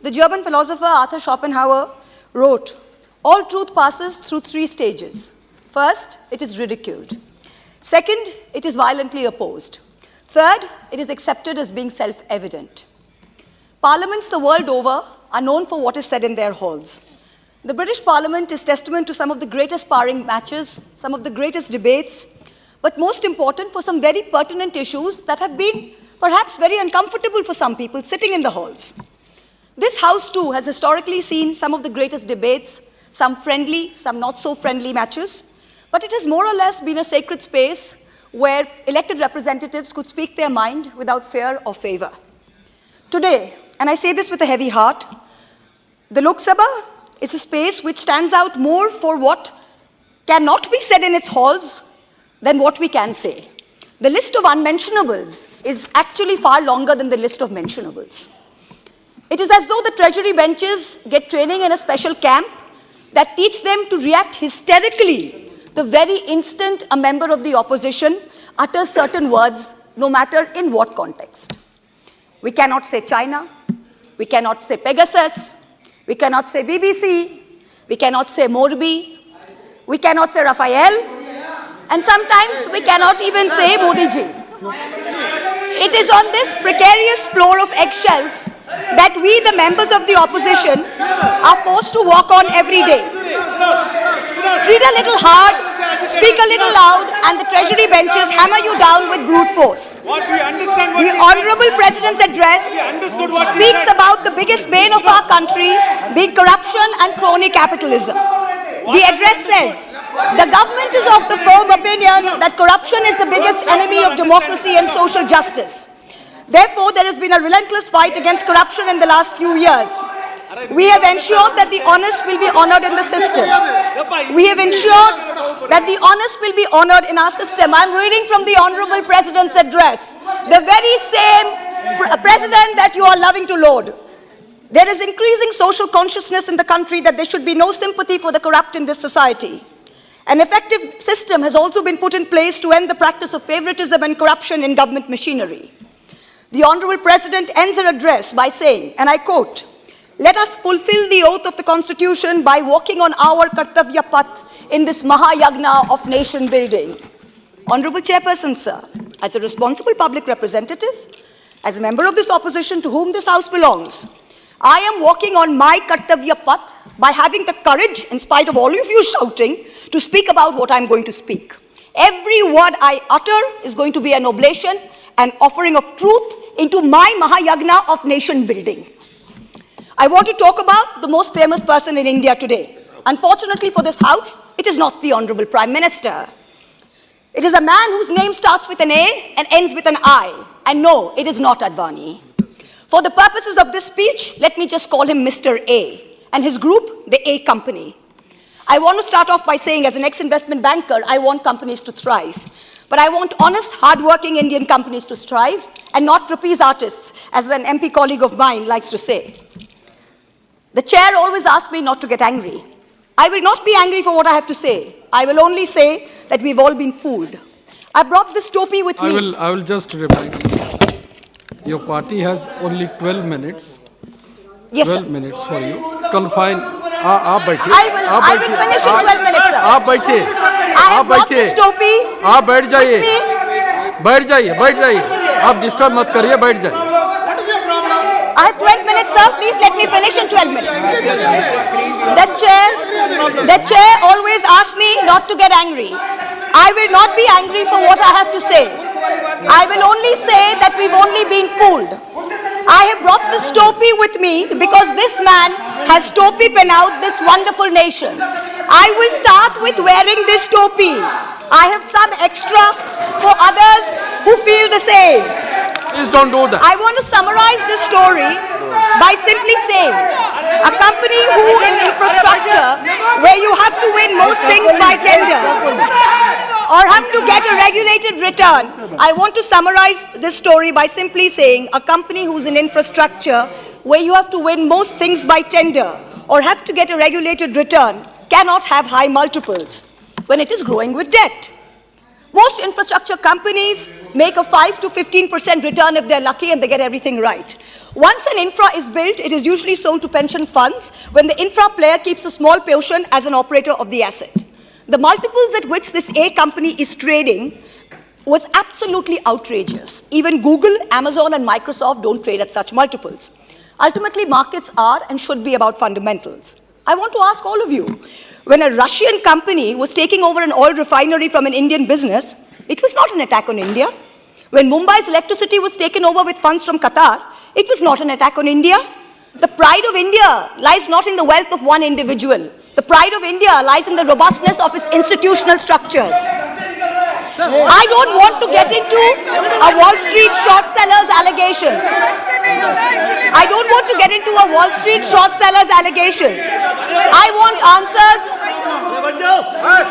The German philosopher Arthur Schopenhauer wrote, "All truth passes through 3 stages. First, it is ridiculed. Second, it is violently opposed. Third, it is accepted as being self-evident." Parliaments the world over are known for what is said in their halls. The British Parliament is testament to some of the greatest sparring matches, some of the greatest debates, but most important, for some very pertinent issues that have been perhaps very uncomfortable for some people sitting in the halls. This House, too, has historically seen some of the greatest debates, some friendly, some not so friendly matches, but it has more or less been a sacred space where elected representatives could speak their mind without fear or favor. Today, and I say this with a heavy heart, the Lok Sabha is a space which stands out more for what cannot be said in its halls than what we can say. The list of unmentionables is actually far longer than the list of mentionables. It is as though the Treasury benches get training in a special camp that teach them to react hysterically the very instant a member of the opposition utters certain words, no matter in what context. We cannot say China, we cannot say Pegasus, we cannot say BBC, we cannot say Morbi, we cannot say Raphael, and sometimes we cannot even say Modi ji. It is on this precarious floor of eggshells that we, the members of the opposition, are forced to walk on every day. Treat a little hard, speak a little loud, and the Treasury benches hammer you down with brute force. The Honorable President's address speaks about the biggest bane of our country being corruption and crony capitalism. The address says, "The government is of the firm opinion that corruption is the biggest enemy of democracy and social justice. Therefore, there has been a relentless fight against corruption in the last few years. We have ensured that the honest will be honored in the system. We have ensured that the honest will be honored in our system." I'm reading from the Honorable President's address, the very same President that you are loving to laud. There is increasing social consciousness in the country that there should be no sympathy for the corrupt in this society. An effective system has also been put in place to end the practice of favoritism and corruption in government machinery. The Honorable President ends her address by saying, and I quote, "Let us fulfill the oath of the Constitution by walking on our Kartavyapath in this Mahayagna of nation building." Honorable Chairperson, sir, as a responsible public representative, as a member of this opposition to whom this House belongs, I am walking on my Kartavyapath by having the courage, in spite of all of you shouting, to speak about what I'm going to speak. Every word I utter is going to be an oblation, an offering of truth into my Mahayagna of nation building. I want to talk about the most famous person in India today. Unfortunately for this House, it is not the Honorable Prime Minister. It is a man whose name starts with an A and ends with an I. And no, it is not Advani. For the purposes of this speech, let me just call him Mr. A, and his group, the A Company. I want to start off by saying, as an ex-investment banker, I want companies to thrive. But I want honest, hard-working Indian companies to strive, and not trapeze artists, as an MP colleague of mine likes to say. The chair always asks me not to get angry. I will not be angry for what I have to say. I will only say that we've all been fooled. I brought this topi with me. I will just remind you. Your party has only 12 minutes. Yes, 12 sir. minutes for you. Confine. आप बैठिए. I will finish in 12 minutes, sir. आप बैठिए. I have brought this topi. आप बैठ जाइए. with me. बैठ जाइए. आप डिस्टर्ब मत करिए. बैठ जाइए. I have 12 minutes, sir. Please let me finish in 12 minutes. The chair always asks me not to get angry. I will not be angry for what I have to say. I will only say that we've only been fooled. I have brought this topi with me because this man has topi-pen out this wonderful nation. I will start with wearing this topi. I have some extra for others who feel the same. Please don't do that. I want to summarize this story by simply saying, a company who in infrastructure, where you have to win most things by tender, or have to get a regulated return, I want to summarize this story by simply saying, a company who's in infrastructure, where you have to win most things by tender, or have to get a regulated return, cannot have high multiples when it is growing with debt. Most infrastructure companies make a 5 to 15% return if they're lucky and they get everything right. Once an infra is built, it is usually sold to pension funds when the infra player keeps a small portion as an operator of the asset. The multiples at which this A company is trading was absolutely outrageous. Even Google, Amazon, and Microsoft don't trade at such multiples. Ultimately, markets are and should be about fundamentals. I want to ask all of you, when a Russian company was taking over an oil refinery from an Indian business, it was not an attack on India. When Mumbai's electricity was taken over with funds from Qatar, it was not an attack on India. The pride of India lies not in the wealth of one individual. The pride of India lies in the robustness of its institutional structures. I don't want to get into a Wall Street short sellers allegations. I don't want to get into a Wall Street short sellers allegations. I want answers.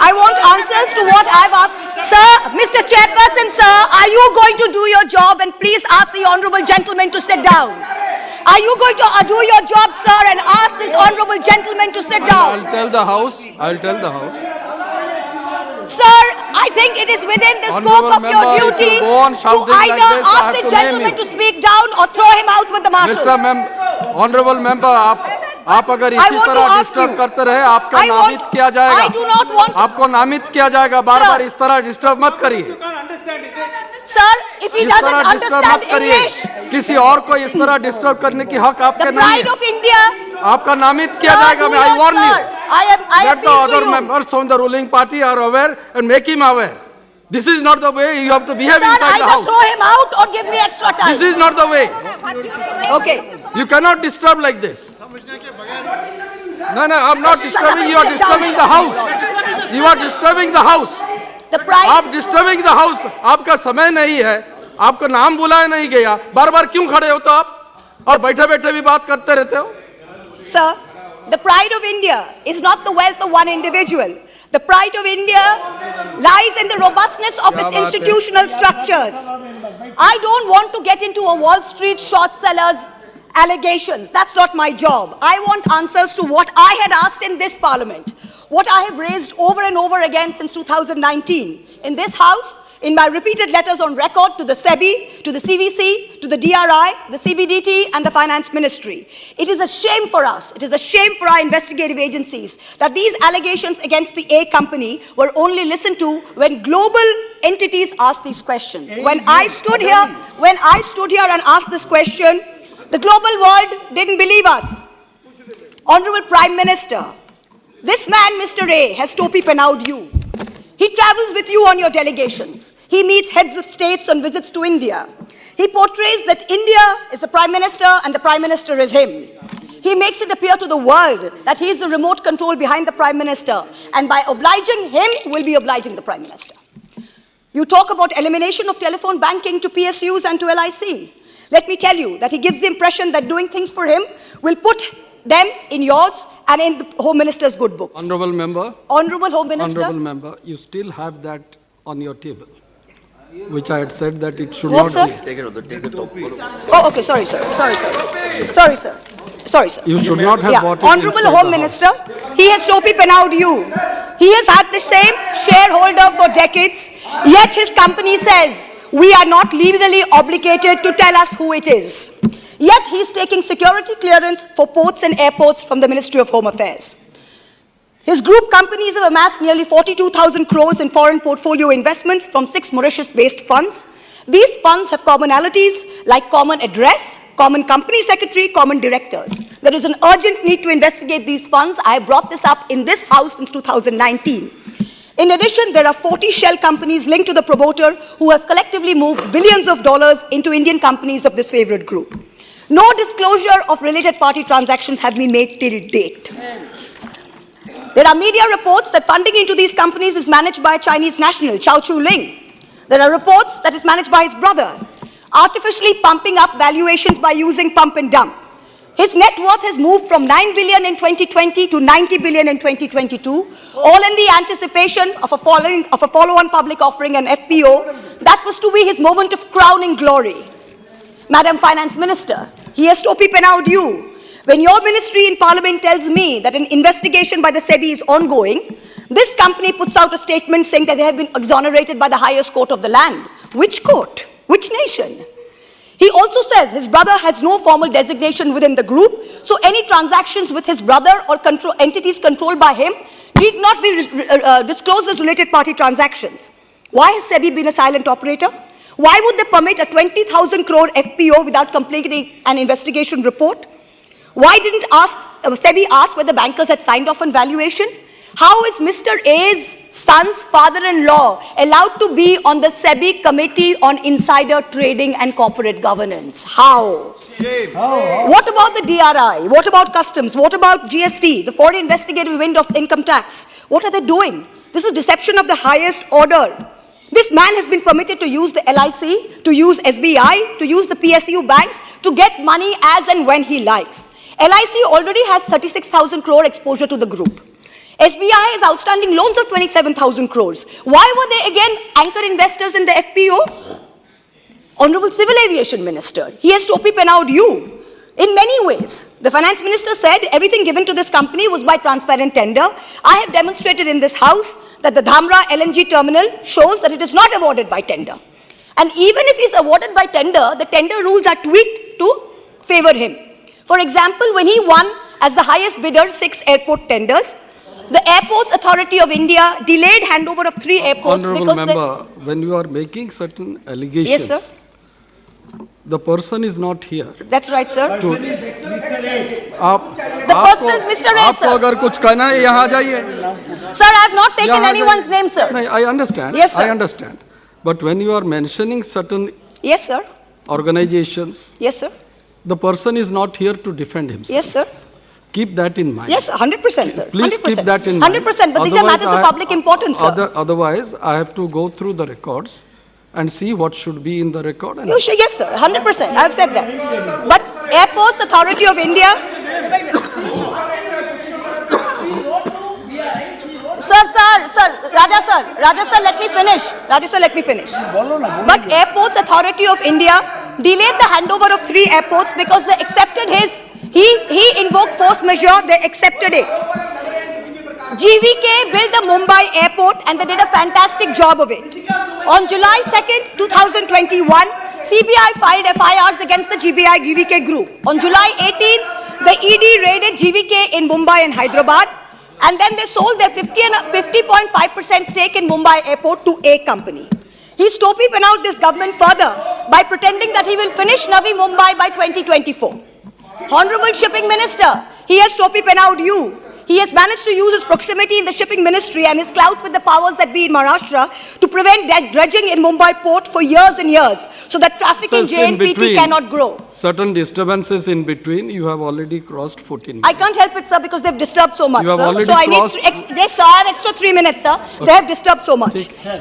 I want answers to what I've asked. Sir, Mr. Chairperson, sir, are you going to do your job? And please ask the honorable gentleman to sit down. Are you going to do your job, sir, and ask this honorable gentleman to sit down? I'll tell the House. Sir, I think it is within the scope of your duty to either ask the gentleman to speak down or throw him out with the marshals. Honorable member, आप अगर इसी तरह disturb करते रहे, आपका नामित किया जाएगा। I do not want to, आपको नामित किया जाएगा। बार-बार इस तरह डिस्टर्ब मत करिए। Sir, if he doesn't understand English, किसी और को इस तरह डिस्टर्ब करने की हक आपके नहीं है। the pride of India, आपका नामित किया जाएगा। मैं I warn you. I Let the other members from the ruling party are aware and make him aware. This is not the way you have to behave inside the house. Either throw him out or give me extra time. This is not the way. Okay. You cannot disturb like this. No, I'm not disturbing. You are disturbing the house. You are disturbing the house. The pride. आप disturbing the house. आपका समय नहीं है. आपका नाम बुलाया नहीं गया. बार-बार क्यों खड़े हो तो आप? और बैठे-बैठे भी बात करते रहते हो? Sir, the pride of India is not the wealth of one individual. The pride of India lies in the robustness of its institutional structures. I don't want to get into a Wall Street short sellers allegations. That's not my job. I want answers to what I had asked in this parliament, what I have raised over and over again since 2019 in this house, in my repeated letters on record to the SEBI, to the CVC, to the DRI, the CBDT, and the Finance Ministry. It is a shame for us, it is a shame for our investigative agencies that these allegations against the A company were only listened to when global entities asked these questions. When I stood here and asked this question, the global world didn't believe us. Honorable Prime Minister, this man, Mr. A, has topi penaued you. He travels with you on your delegations. He meets heads of states on visits to India. He portrays that India is the Prime Minister and the Prime Minister is him. He makes it appear to the world that he is the remote control behind the Prime Minister, and by obliging him, will be obliging the Prime Minister. You talk about elimination of telephone banking to PSUs and to LIC. Let me tell you that he gives the impression that doing things for him will put them in yours and in the Home Minister's good books. Honorable Member. Honorable Home Minister. Honorable Member, you still have that on your table, which I had said that it should What, not sir? be. Take the top. Oh, okay, sorry, sir. Sorry, sir. You should not have bought it Honorable inside Home the Minister, he has topi penaued you. He has had the same shareholder for decades, yet his company says, we are not legally obligated to tell us who it is. Yet he's taking security clearance for ports and airports from the Ministry of Home Affairs. His group companies have amassed nearly 42,000 crores in foreign portfolio investments from 6 Mauritius-based funds. These funds have commonalities like common address, common company secretary, common directors. There is an urgent need to investigate these funds. I have brought this up in this house since 2019. In addition, there are 40 shell companies linked to the promoter who have collectively moved billions of dollars into Indian companies of this favorite group. No disclosure of related party transactions have been made till date. There are media reports that funding into these companies is managed by a Chinese national, Chao Chu-ling. There are reports that it's managed by his brother, artificially pumping up valuations by using pump and dump. His net worth has moved from 9 billion in 2020 to 90 billion in 2022, all in the anticipation of a follow-on public offering, an FPO. That was to be his moment of crowning glory. Madam Finance Minister, he has topi penaued you. When your ministry in Parliament tells me that an investigation by the SEBI is ongoing, this company puts out a statement saying that they have been exonerated by the highest court of the land. Which court? Which nation? He also says his brother has no formal designation within the group, so any transactions with his brother or entities controlled by him need not be disclosed as related party transactions. Why has SEBI been a silent operator? Why would they permit a 20,000 crore FPO without completing an investigation report? Why didn't SEBI ask whether bankers had signed off on valuation? How is Mr. A's son's father-in-law allowed to be on the SEBI Committee on Insider Trading and Corporate Governance? How? What about the DRI? What about customs? What about GST, the foreign investigative wing of income tax? What are they doing? This is deception of the highest order. This man has been permitted to use the LIC, to use SBI, to use the PSU banks, to get money as and when he likes. LIC already has 36,000 crore exposure to the group. SBI has outstanding loans of 27,000 crores. Why were they again anchor investors in the FPO? Honorable Civil Aviation Minister, he has topi penawed you. In many ways, the Finance Minister said everything given to this company was by transparent tender. I have demonstrated in this House that the Dhamra LNG terminal shows that it is not awarded by tender. And even if he is awarded by tender, the tender rules are tweaked to favor him. For example, when he won as the highest bidder 6 airport tenders, the Airports Authority of India delayed handover of 3 airports Honorable because member, when you are making certain allegations, Yes, sir. the person is not here. That's right, sir. आप The person is Mr. A, आपको sir. अगर कुछ कहना है यहाँ आ जाइए. Sir, I have not taken यहाँ आ anyone's जाइए. name, sir. नहीं, I understand. Yes, sir. I understand. But when you are mentioning certain Yes, sir. organizations, Yes, sir. the person is not here to defend himself. Yes, sir. Keep that in mind. Yes, 100%, sir. Please 100%. keep that in mind. 100%, but these are matters of public importance, sir. Otherwise, I have to go through the records and see what should be in the record. And Yes, sir. 100%. I have said that. But Airports Authority of India. Sir, Raja sir, let me finish. But Airports Authority of India delayed the handover of 3 airports because they accepted he invoked force majeure, they accepted it. GVK built the Mumbai airport and they did a fantastic job of it. On July 2nd, 2021, CBI filed FIRs against the GVK group. On July 18th, the ED raided GVK in Mumbai and Hyderabad, and then they sold their 50.5% stake in Mumbai airport to a company. He's topi penawed this government further by pretending that he will finish Navi Mumbai by 2024. Honorable Shipping Minister, he has topi penawed you. He has managed to use his proximity in the shipping ministry and his clout with the powers that be in Maharashtra to prevent dredging in Mumbai port for years and years, so that traffic in JNPT cannot grow. Certain disturbances in between, you have already crossed 14 minutes. I can't help it, sir, because they've disturbed so much, You have sir. already So I crossed- need yes, sir, I have extra 3 minutes, sir. They have disturbed so much.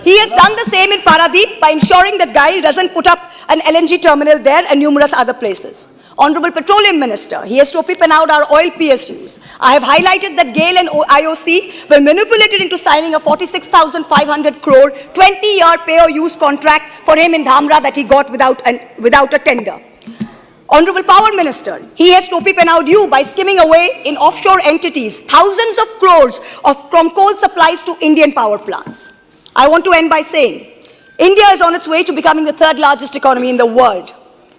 He has done the same in Paradeep by ensuring that GAIL doesn't put up an LNG terminal there and numerous other places. Honorable Petroleum Minister, he has topi penawed our oil PSUs. I have highlighted that GAIL and IOC were manipulated into signing a 46,500 crore 20-year pay-or-use contract for him in Dhamra that he got without a tender. Honorable Power Minister, he has topi penawed you by skimming away in offshore entities thousands of crores from coal supplies to Indian power plants. I want to end by saying, India is on its way to becoming the 3rd largest economy in the world.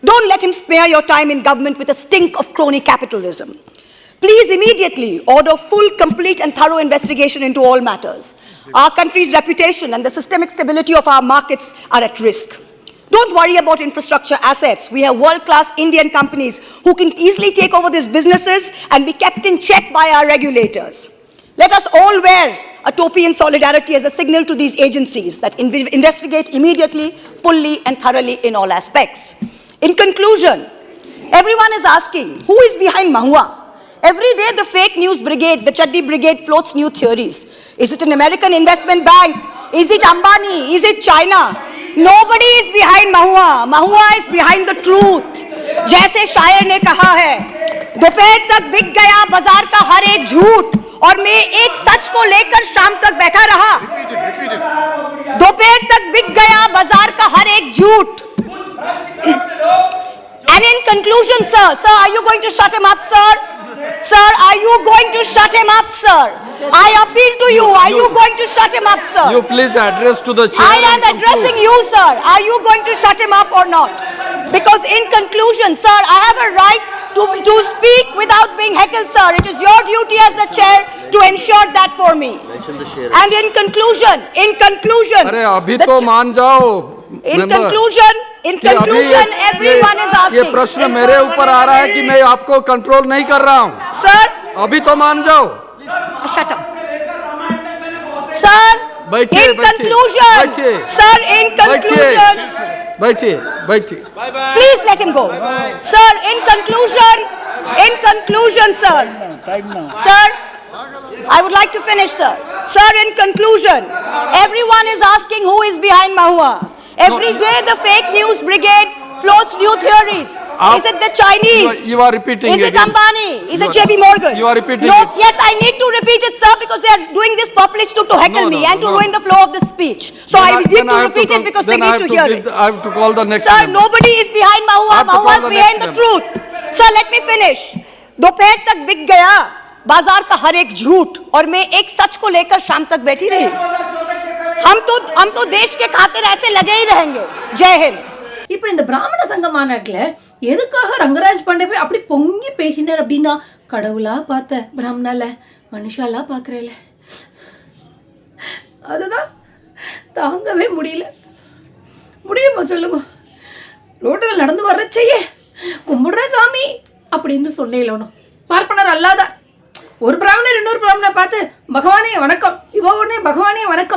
Don't let him spare your time in government with a stink of crony capitalism. Please immediately order full, complete and thorough investigation into all matters. Our country's reputation and the systemic stability of our markets are at risk. Don't worry about infrastructure assets. We have world-class Indian companies who can easily take over these businesses and be kept in check by our regulators. Let us all wear a topi in solidarity as a signal to these agencies that investigate immediately, fully and thoroughly in all aspects. In conclusion, everyone is asking, who is behind Mahua? Every day the fake news brigade, the Chaddi brigade floats new theories. Is it an American investment bank? Is it Ambani? Is it China? Nobody is behind Mahua. Mahua is behind the truth. जैसे शायर ने कहा है, दोपहर तक बिक गया बाजार का हर एक झूठ और मैं एक सच को लेकर शाम तक बैठा रहा. दोपहर तक बिक गया बाजार का हर एक झूठ. And in conclusion, sir, are you going to shut him up, sir? Sir, are you going to shut him up, sir? I appeal to you, are you going to shut him up, sir? You please address to the chair. I am addressing you, sir. Are you going to shut him up or not? Because in conclusion, sir, I have a right to speak without being heckled, sir. It is your duty as the chair to ensure that for me. And in conclusion, अरे अभी तो मान जाओ. in conclusion, everyone is ये asking. प्रश्न मेरे ऊपर आ रहा है कि मैं आपको कंट्रोल नहीं कर रहा हूँ. Sir, अभी तो मान जाओ. shut up. Sir, बैठिए, in conclusion, बैठिए. sir, in conclusion, बैठिए. please let him go. Sir, in conclusion, sir. Sir, I would like to finish, sir. Sir, in conclusion, everyone is asking who is behind Mahua. Every day the fake news brigade floats new theories. Is it the Chinese? You are repeating Is it again. Ambani? Is it JB Morgan? You are repeating No, it. yes, I need to repeat it, sir, because they are doing this purposely to heckle me and to ruin the flow of the speech. So I need to repeat it because they need to hear it. I have to call the next Sir, member. nobody is behind Mahua. I have to Mahua call is the behind next the truth. Sir, let me finish. दोपहर तक बिक गया बाजार का हर एक झूठ और मैं एक सच को लेकर शाम तक बैठी रही. हम तो देश के खातिर ऐसे लगे ही रहेंगे. जय हिंद. இப்ப இந்த பிராமண சங்க மாநாட்டுல எதுக்காக ரங்கராஜ் பாண்டே போய் அப்படி பொங்கி பேசினார் அப்படின்னா, கடவுளா பார்த்த பிராமணால மனுஷாலா பாக்குறேல, அதுதான் தாங்கவே முடியுமா சொல்லுங்க. ரோட்டில் நடந்து வர்றச்சையே கும்பிடுற சாமி அப்படின்னு சொன்னேன். பார்ப்பனர் அல்லாத ஒரு பிராமணர் இன்னொரு பிராமணரை பார்த்து பகவானே வணக்கம், இவ உடனே பகவானே வணக்கம்